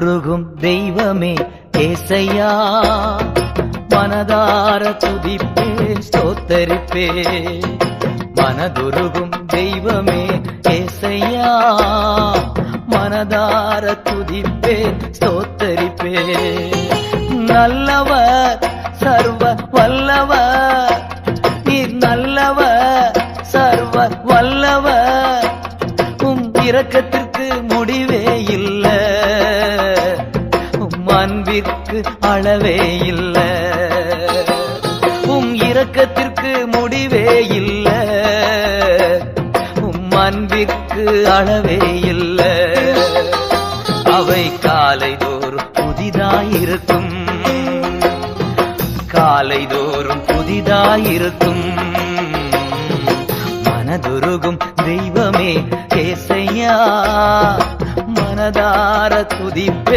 உருகும் தெய்வமே ஏசையா, மனதார துதிப்பே ஸ்தோத்தரிப்பே. மனதுருகும் தெய்வமே ஏசையா, மனதார துதிப்பே ஸ்தோத்தரிப்பே. நல்லவர் சர்வ வல்லவர், நீர் நல்லவர் சர்வ வல்லவர். இரக்கத்திற்கு முடிவே இல்ல, அன்பிற்கு அளவே இல்ல. இரக்கத்திற்கு முடிவே இல்ல, அன்பிற்கு அளவே இல்ல. அவை காலைதோறும் புதிதாயிருக்கும், காலைதோறும் புதிதாயிருக்கும். மனதுருகும் தெய்வமே ஏசையா, மனதார துதிப்பே